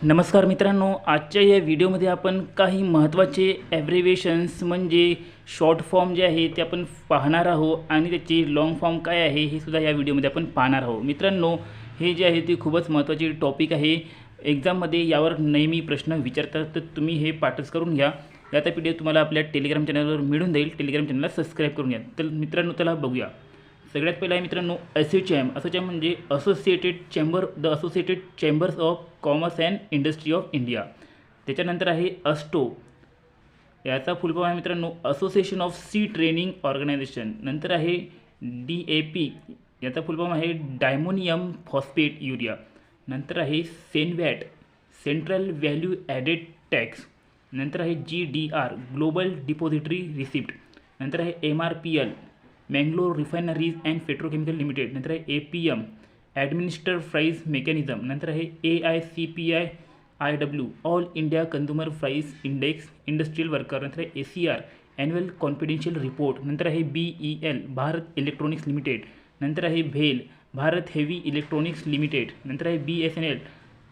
नमस्कार मित्रांनो, आजच्या या व्हिडिओमध्ये आपण काही महत्त्वाचे ॲब्रिव्हिएशन्स म्हणजे शॉर्ट फॉर्म जे आहे ते आपण पाहणार आहोत आणि त्याची लाँग फॉर्म काय आहे हे सुद्धा या व्हिडिओमध्ये आपण पाहणार आहोत. मित्रांनो, हे जे आहे ते खूपच महत्त्वाचे टॉपिक आहे. एक्झाममध्ये यावर नेहमी प्रश्न विचारतात, तर तुम्ही हे पाठच करून घ्या. याचा पी डी एफ तुम्हाला आपल्या टेलिग्राम चॅनलवर मिळून जाईल. टेलिग्राम चॅनलला सबस्क्राईब करून घ्या. तर मित्रांनो, त्याला बघूया. सगळ्यात पहिला आहे मित्रांनो असोचॅम म्हणजे associated chambers of commerce and industry of India. त्याच्यानंतर आहे अस्टो, याचा फुल फॉर्म आहे मित्रांनो association of sea training organization. नंतर आहे DAP, याचा फुल फॉर्म आहे डायमोनियम फॉस्फेट युरिया. नंतर आहे CENVAT, central value added tax. नंतर आहे GDR, ग्लोबल डिपॉझिटरी रिसिप्ट. नंतर आहे MRPL, Mangalore refineries and petrochemical limited. नंतर आहे APM, ॲडमिनिस्टर प्राईस मेकॅनिझम. नंतर आहे AICPIIW, all India consumer price index industrial worker. नंतर आहे ACR, ॲन्युअल कॉन्फिडेन्शियल रिपोर्ट. नंतर आहे BEL, भारत इलेक्ट्रॉनिक्स लिमिटेड. नंतर आहे भेल, भारत हेवी इलेक्ट्रॉनिक्स लिमिटेड. नंतर आहे BSNL,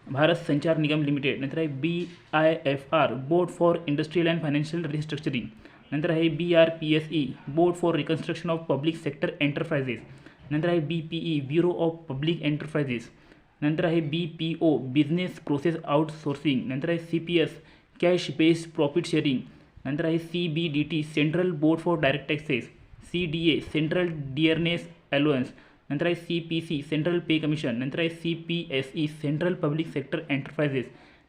भारत संचार निगम लिमिटेड. नंतर आहे BIFR, board for industrial and financial restructuring. नंतर आहे BRPSE, board for reconstruction of public sector enterprises. नंतर आहे BPE, bureau of public enterprises. नंतर आहे BPO, बिझनेस प्रोसेस आउटसोर्सिंग. नंतर आहे CPS, cash based profit sharing. नंतर आहे CBDT, central board for direct taxes. CDA, central dearness allowance. नंतर आहे CPC, सेंट्रल पे कमिशन. नंतर आहे CPSE, central public sector enterprises.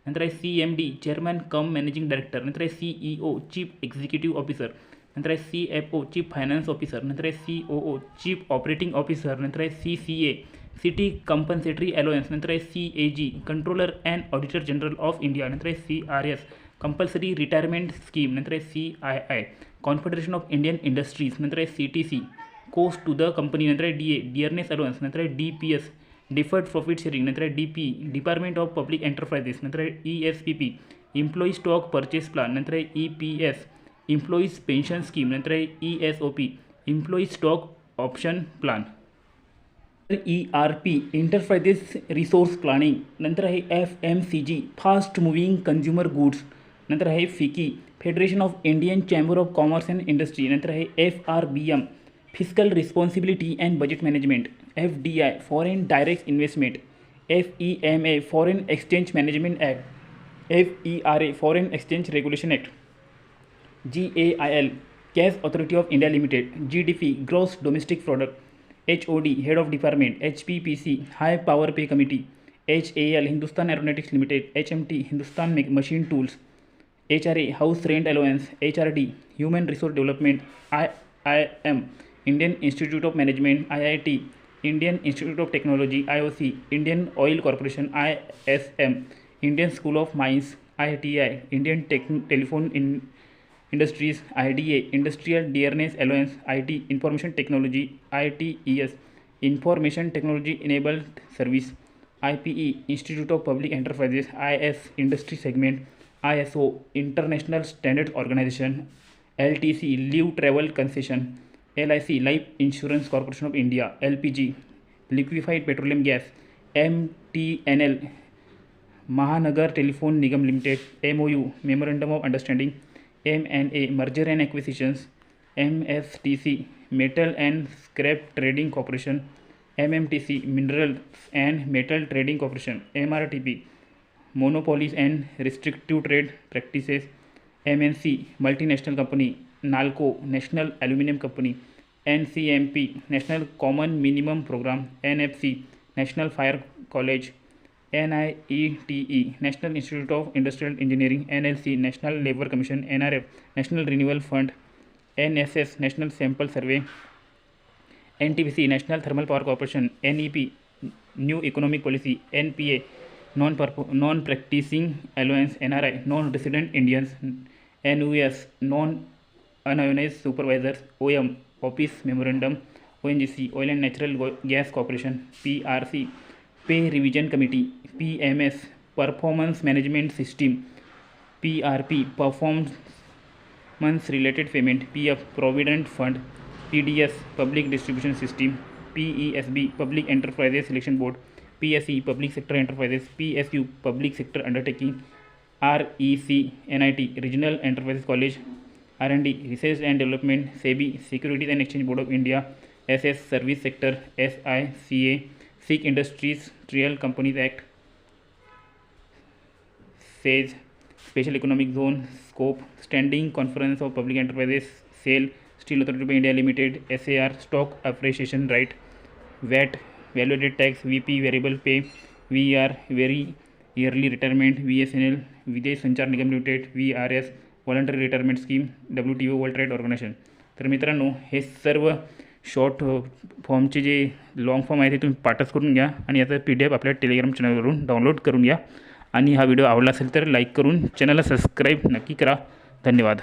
नंतर आहे CMD, चेअरमॅन कम मॅनेजिंग डायरेक्टर. नंतर आहे CEO, चीफ एक्झिक्युटिव्ह ऑफिसर. नंतर आहे CFO, चीफ फायनान्स ऑफिसर. नंतर आहे COO, चीफ ऑपरेटिंग ऑफिसर. नंतर आहे CCA, सिटी कंपन्सेटरी अलाउन्स. नंतर आहे CAG, controller and auditor general of India. नंतर आहे CRS, कंपल्सरी रिटायरमेंट स्कीम. नंतर आहे CII, confederation of Indian industries. नंतर आहे CTC, cost to the company. नंतर आहे DA, डिअरनेस अलाउन्स. नंतर आहे DPS, डिफर्ड प्रॉफिट शेअरिंग. नंतर आहे DPE, department of public enterprises. नंतर आहे ESPP, employee stock purchase plan. नंतर आहे EPS, एम्प्लॉईज पेन्शन स्कीम. नंतर आहे ESOP, employee stock option plan. ERP, enterprises resource planning. नंतर आहे FMCG, fast moving consumer goods. नंतर आहे FICCI, federation of Indian chamber of commerce and industry. नंतर आहे FRBM, physical responsibility and budget management. FDI, foreign direct investment. FEMA, foreign exchange management act. FERA, foreign exchange regulation act. GAIL, gas authority of India limited. GDP, gross domestic product. HOD, head of department. HPPC, high power pay committee. HAL, Hindustan aeronautics limited. HMT, Hindustan machine tools. HRA, house rent allowance. HRD, human resource development. IIM, Indian institute of management. IIT, Indian institute of technology. IOC, Indian oil corporation. ISM, Indian school of mines. ITI, Indian telephone industries. IDA, industrial dearness allowance. IT, information technology. ITES, information technology enabled service. IPE, institute of public enterprises. IS, industry segment. ISO, international standard organisation. LTC, leave travel concession. LIC, life insurance corporation of India. LPG, liquefied petroleum gas. MTNL, Mahanagar telephone Nigam limited. MOU, memorandum of understanding. M&A, merger and acquisitions. MSTC, metal and scrap trading corporation. MMTC, minerals and metal trading corporation. MRTP, monopolies and restrictive trade practices. MNC, multinational company. Nalco, national aluminium company. NCMP, national common minimum programme. NFC, national fire college. NIETE, national institute of industrial engineering. NLC, national labour commission. NRF, national renewal fund. NSS, national sample survey. NTPC, national thermal power corporation. NEP, new economic policy. NPA, non practising allowance. NRI, non resident Indians. NUS, non unorganise supervisors. OM, office memorandum. ONGC, oil and natural gas corporation. PRC, pay revision committee. PMS, performance management system. PRP, performance related payment. PF, provident fund. PDS, public distribution system. PESB, public enterprises selection board. PSE public sector enterprises, PSU public sector undertaking, RECNIT regional enterprises college, R&D research and development, SEBI securities and exchange board of India, SS service sector, SICA sick industries trial companies act, SEZ special economic zone scope, standing conference of public enterprises, sail steel authority of India limited, SAR stock appreciation right, VAT value added tax, VP variable pay, VER very early retirement, VSNL Videsh Sanchar Nigam limited, VRS voluntary retirement scheme, WTO world trade organisation. तर मित्रांनो हे सर्व short फॉर्मचे जे long form आहे ते तुम्ही पाठच करून घ्या आणि याचा PDF आपल्या टेलिग्राम चॅनलवरून डाउनलोड करून घ्या. आणि हा व्हिडिओ आवडला असेल तर लाईक करून चॅनलला सबस्क्राईब नक्की करा. धन्यवाद.